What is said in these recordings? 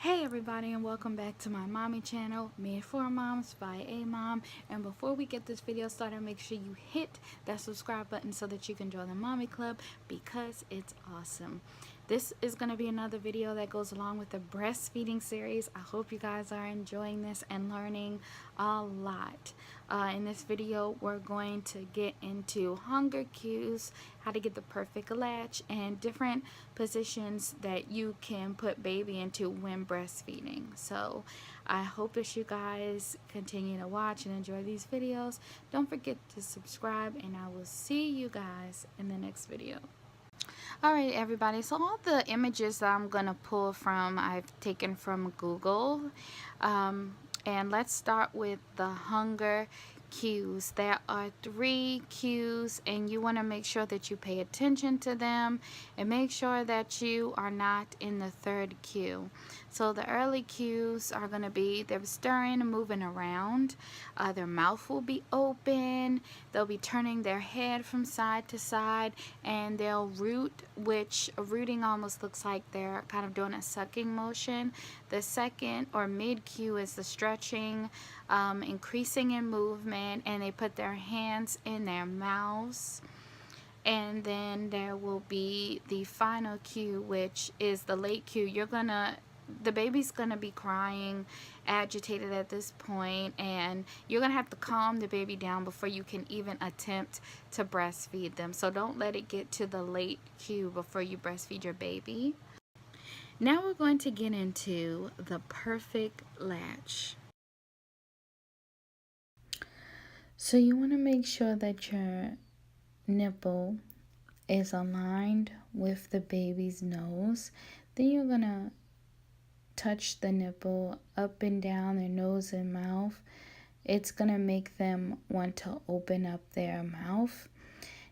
Hey everybody, and welcome back to my mommy channel, made for moms by a mom. And before we get this video started, make sure you hit that subscribe button so that you can join the mommy club, because it's awesome. This is going to be another video that goes along with the breastfeeding series. I hope you guys are enjoying this and learning a lot. In this video, we're going to get into hunger cues, how to get the perfect latch, and different positions that you can put baby into when breastfeeding. So I hope that you guys continue to watch and enjoy these videos. Don't forget to subscribe, and I will see you guys in the next video. Alright everybody, so all the images that I'm going to pull from, I've taken from Google. And let's start with the hunger cues. There are 3 cues, and you want to make sure that you pay attention to them and make sure that you are not in the 3rd cue. So the early cues are going to be they're stirring and moving around, their mouth will be open, they'll be turning their head from side to side, and they'll root, which rooting almost looks like they're kind of doing a sucking motion. The second or mid cue is the stretching, increasing in movement, and they put their hands in their mouths. And then there will be the final cue, which is the late cue. The baby's gonna be crying, agitated at this point, and you're gonna have to calm the baby down before you can even attempt to breastfeed them. So don't let it get to the late cue before you breastfeed your baby. Now we're going to get into the perfect latch. So you want to make sure that your nipple is aligned with the baby's nose. Then you're going to touch the nipple up and down their nose and mouth. It's going to make them want to open up their mouth.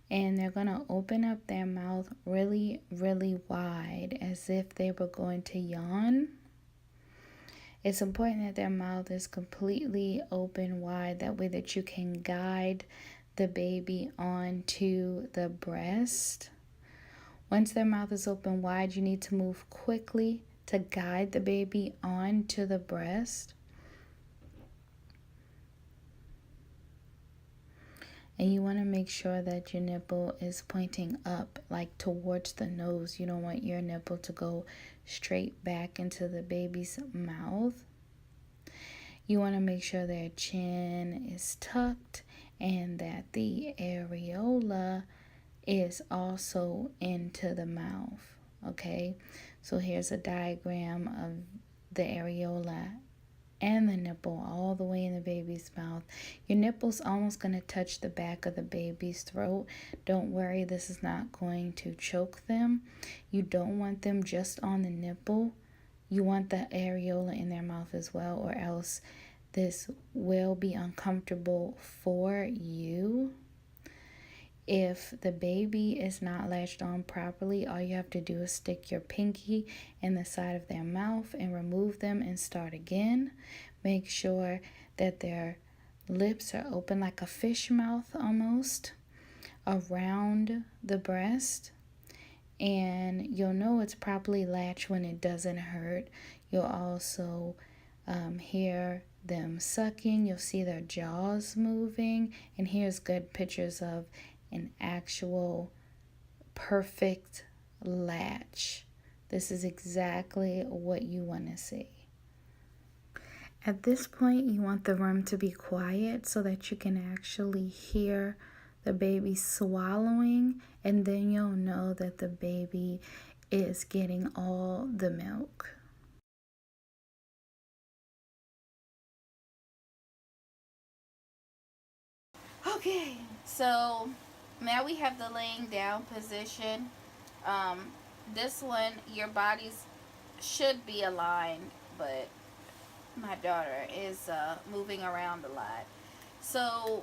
And they're going to open up their mouth really, really wide, as if they were going to yawn. It's important that their mouth is completely open wide. That way that you can guide the baby onto the breast. Once their mouth is open wide, you need to move quickly to guide the baby onto the breast. And you want to make sure that your nipple is pointing up, like towards the nose. You don't want your nipple to go straight back into the baby's mouth. You want to make sure their chin is tucked and that the areola is also into the mouth. Okay, so here's a diagram of the areola and the nipple all the way in the baby's mouth. Your nipple's almost going to touch the back of the baby's throat. Don't worry, this is not going to choke them. You don't want them just on the nipple. You want the areola in their mouth as well, or else this will be uncomfortable for you. If the baby is not latched on properly, all you have to do is stick your pinky in the side of their mouth and remove them and start again. Make sure that their lips are open like a fish mouth almost around the breast. And you'll know it's properly latched when it doesn't hurt. You'll also hear them sucking. You'll see their jaws moving. And here's good pictures of an actual perfect latch. This is exactly what you want to see. At this point, you want the room to be quiet so that you can actually hear the baby swallowing, and then you'll know that the baby is getting all the milk. Okay, so now we have the laying down position. This one, your bodies should be aligned, but my daughter is moving around a lot. So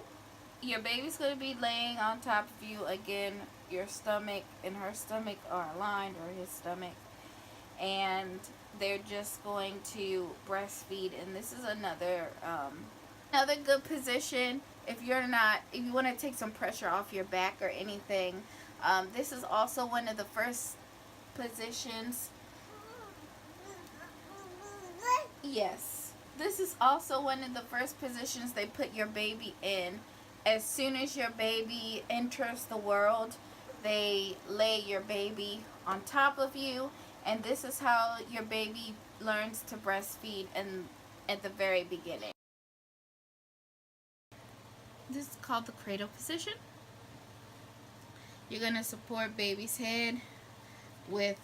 your baby's going to be laying on top of you. Again, your stomach and her stomach are aligned, or his stomach, and they're just going to breastfeed. And this is another good position if you want to take some pressure off your back or anything. This is also one of the first positions Yes, this is also one of the first positions they put your baby in. As soon as your baby enters the world, they lay your baby on top of you, and this is how your baby learns to breastfeed at the very beginning. This is called the cradle position. You're going to support baby's head with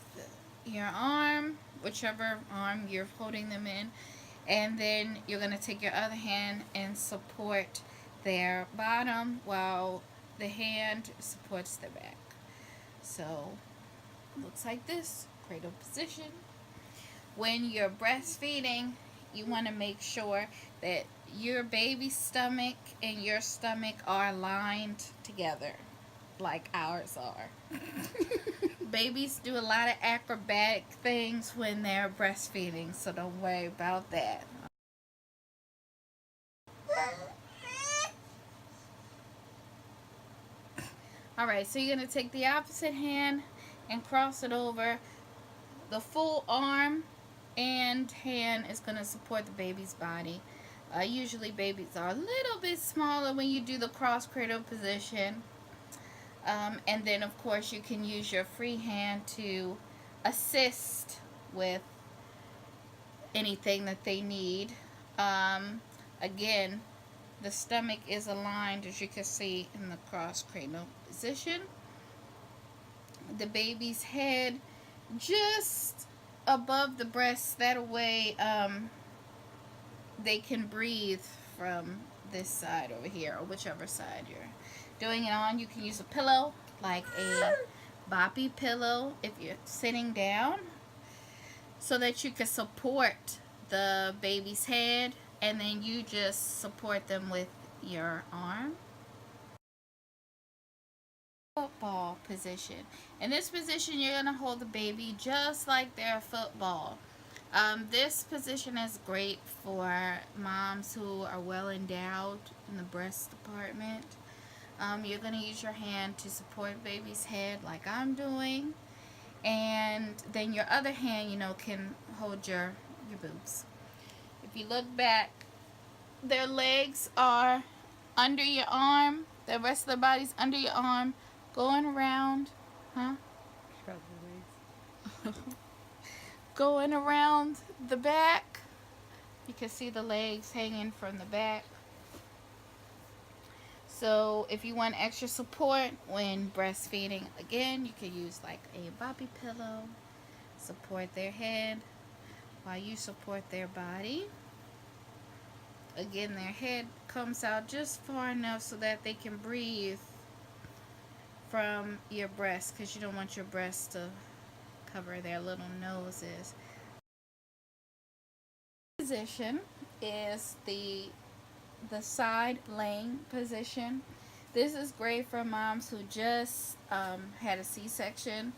your arm, whichever arm you're holding them in, and then you're going to take your other hand and support their bottom while the hand supports the back. So looks like this, cradle position. When you're breastfeeding, you want to make sure that your baby's stomach and your stomach are aligned together like ours are. Babies do a lot of acrobatic things when they're breastfeeding, so don't worry about that. Alright, so you're going to take the opposite hand and cross it over. The full arm and hand is going to support the baby's body. Usually babies are a little bit smaller when you do the cross cradle position. And then of course you can use your free hand to assist with anything that they need. Again, the stomach is aligned, as you can see in the cross cradle position. The baby's head just above the breast, that way they can breathe from this side over here, or whichever side you're doing it on. You can use a pillow like a boppy pillow if you're sitting down, so that you can support the baby's head, and then you just support them with your arm. Football position. In this position, you're going to hold the baby just like they're a football. This position is great for moms who are well endowed in the breast department. You're going to use your hand to support baby's head like I'm doing, and then your other hand, can hold your boobs. If you look back, their legs are under your arm, the rest of their body's under your arm, going around, going around the back. You can see the legs hanging from the back. So if you want extra support when breastfeeding, again, you can use like a boppy pillow, support their head while you support their body. Again, their head comes out just far enough so that they can breathe from your breast, because you don't want your breasts to cover their little noses. Position is the side laying position. This is great for moms who just had a C-section,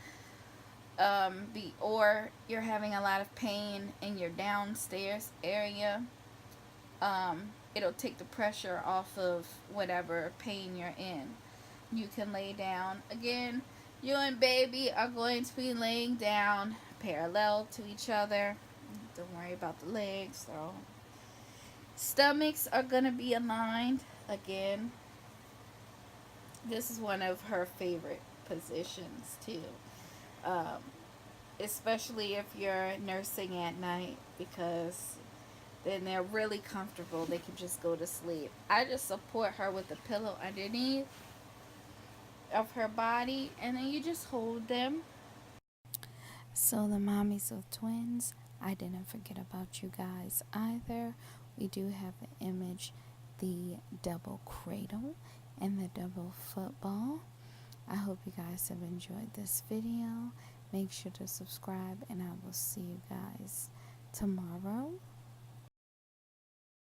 or you're having a lot of pain in your downstairs area. It'll take the pressure off of whatever pain you're in. You can lay down. Again, you and baby are going to be laying down parallel to each other. Don't worry about the legs. So stomachs are going to be aligned. Again, this is one of her favorite positions too, especially if you're nursing at night, because then they're really comfortable. They can just go to sleep. I just support her with the pillow underneath of her body, and then you just hold them. So the mommies of twins, I didn't forget about you guys either. We do have the image, the double cradle and the double football. I hope you guys have enjoyed this video. Make sure to subscribe, and I will see you guys tomorrow.